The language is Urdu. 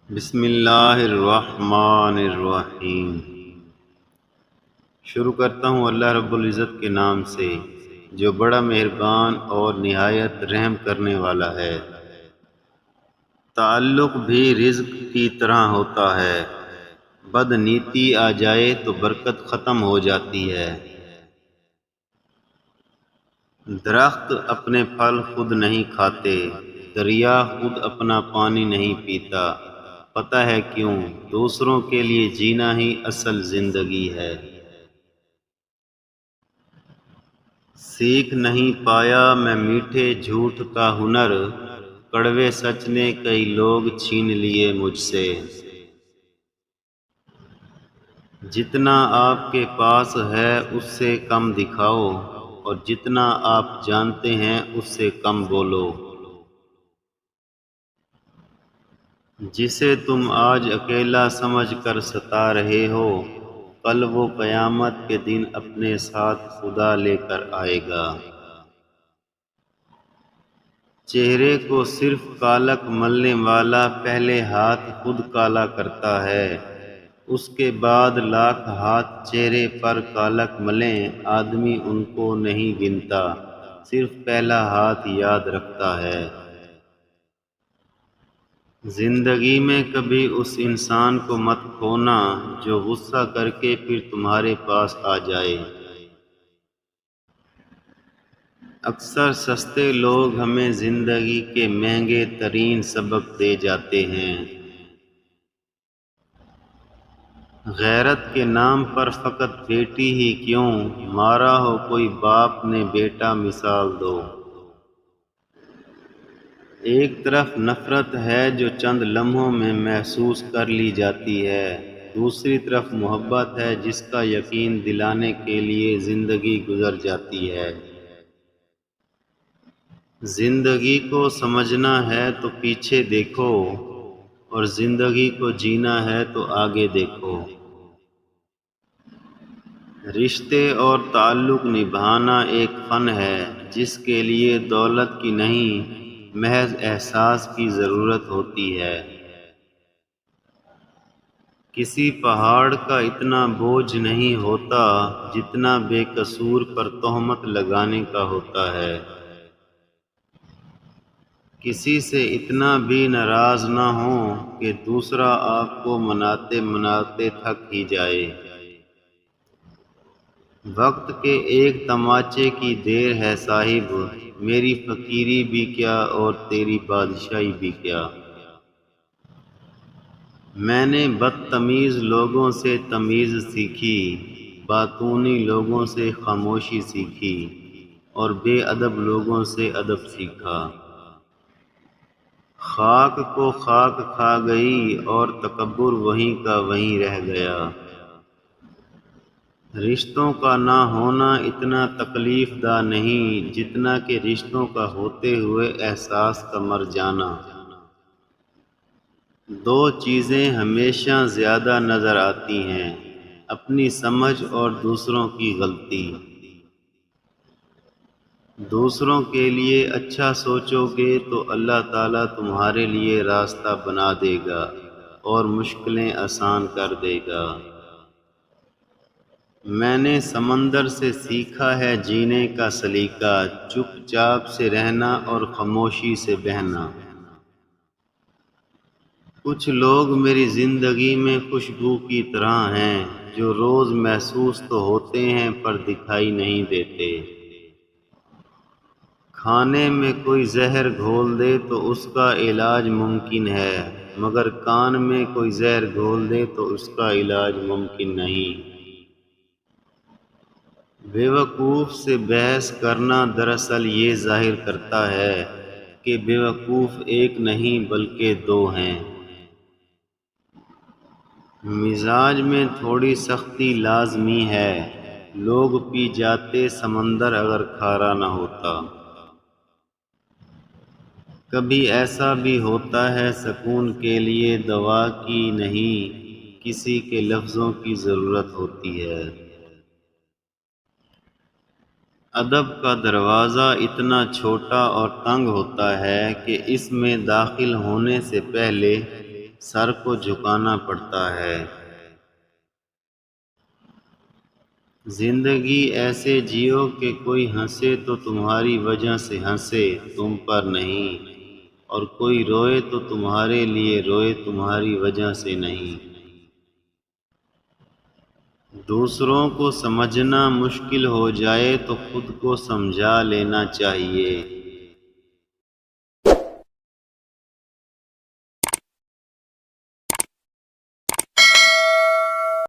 بسم اللہ الرحمن الرحیم۔ شروع کرتا ہوں اللہ رب العزت کے نام سے جو بڑا مہربان اور نہایت رحم کرنے والا ہے۔ تعلق بھی رزق کی طرح ہوتا ہے، بد نیتی آ جائے تو برکت ختم ہو جاتی ہے۔ درخت اپنے پھل خود نہیں کھاتے، دریا خود اپنا پانی نہیں پیتا۔ پتہ ہے کیوں؟ دوسروں کے لیے جینا ہی اصل زندگی ہے۔ سیکھ نہیں پایا میں میٹھے جھوٹ کا ہنر، کڑوے سچ نے کئی لوگ چھین لیے مجھ سے۔ جتنا آپ کے پاس ہے اس سے کم دکھاؤ، اور جتنا آپ جانتے ہیں اس سے کم بولو۔ جسے تم آج اکیلا سمجھ کر ستا رہے ہو، کل وہ قیامت کے دن اپنے ساتھ خدا لے کر آئے گا۔ چہرے کو صرف کالک ملنے والا پہلے ہاتھ خود کالا کرتا ہے، اس کے بعد لاکھ ہاتھ چہرے پر کالک ملیں آدمی ان کو نہیں گنتا، صرف پہلا ہاتھ یاد رکھتا ہے۔ زندگی میں کبھی اس انسان کو مت کھونا جو غصہ کر کے پھر تمہارے پاس آ جائے۔ اکثر سستے لوگ ہمیں زندگی کے مہنگے ترین سبق دے جاتے ہیں۔ غیرت کے نام پر فقط بیٹی ہی کیوں، مارا ہو کوئی باپ نے بیٹا مثال دو۔ ایک طرف نفرت ہے جو چند لمحوں میں محسوس کر لی جاتی ہے، دوسری طرف محبت ہے جس کا یقین دلانے کے لیے زندگی گزر جاتی ہے۔ زندگی کو سمجھنا ہے تو پیچھے دیکھو، اور زندگی کو جینا ہے تو آگے دیکھو۔ رشتے اور تعلق نبھانا ایک فن ہے جس کے لیے دولت کی نہیں، محض احساس کی ضرورت ہوتی ہے۔ کسی پہاڑ کا اتنا بوجھ نہیں ہوتا جتنا بے قصور پر تہمت لگانے کا ہوتا ہے۔ کسی سے اتنا بھی ناراض نہ ہوں کہ دوسرا آپ کو مناتے مناتے تھک ہی جائے۔ وقت کے ایک تماچے کی دیر ہے صاحب، میری فقیری بھی کیا اور تیری بادشاہی بھی کیا۔ میں نے بدتمیز لوگوں سے تمیز سیکھی، باتونی لوگوں سے خاموشی سیکھی، اور بے ادب لوگوں سے ادب سیکھا۔ خاک کو خاک کھا گئی اور تکبر وہیں کا وہیں رہ گیا۔ رشتوں کا نہ ہونا اتنا تکلیف دہ نہیں جتنا کہ رشتوں کا ہوتے ہوئے احساس کا مر جانا۔ دو چیزیں ہمیشہ زیادہ نظر آتی ہیں، اپنی سمجھ اور دوسروں کی غلطی۔ دوسروں کے لیے اچھا سوچو گے تو اللہ تعالیٰ تمہارے لیے راستہ بنا دے گا اور مشکلیں آسان کر دے گا۔ میں نے سمندر سے سیکھا ہے جینے کا سلیقہ، چپ چاپ سے رہنا اور خاموشی سے بہنا۔ کچھ لوگ میری زندگی میں خوشبو کی طرح ہیں جو روز محسوس تو ہوتے ہیں پر دکھائی نہیں دیتے۔ کھانے میں کوئی زہر گھول دے تو اس کا علاج ممکن ہے، مگر کان میں کوئی زہر گھول دے تو اس کا علاج ممکن نہیں۔ بیوقوف سے بحث کرنا دراصل یہ ظاہر کرتا ہے کہ بیوقوف ایک نہیں بلکہ دو ہیں۔ مزاج میں تھوڑی سختی لازمی ہے، لوگ پی جاتے سمندر اگر کھارا نہ ہوتا۔ کبھی ایسا بھی ہوتا ہے سکون کے لیے دوا کی نہیں، کسی کے لفظوں کی ضرورت ہوتی ہے۔ ادب کا دروازہ اتنا چھوٹا اور تنگ ہوتا ہے کہ اس میں داخل ہونے سے پہلے سر کو جھکانا پڑتا ہے۔ زندگی ایسے جیو کہ کوئی ہنسے تو تمہاری وجہ سے ہنسے، تم پر نہیں، اور کوئی روئے تو تمہارے لیے روئے، تمہاری وجہ سے نہیں۔ دوسروں کو سمجھنا مشکل ہو جائے تو خود کو سمجھا لینا چاہیے۔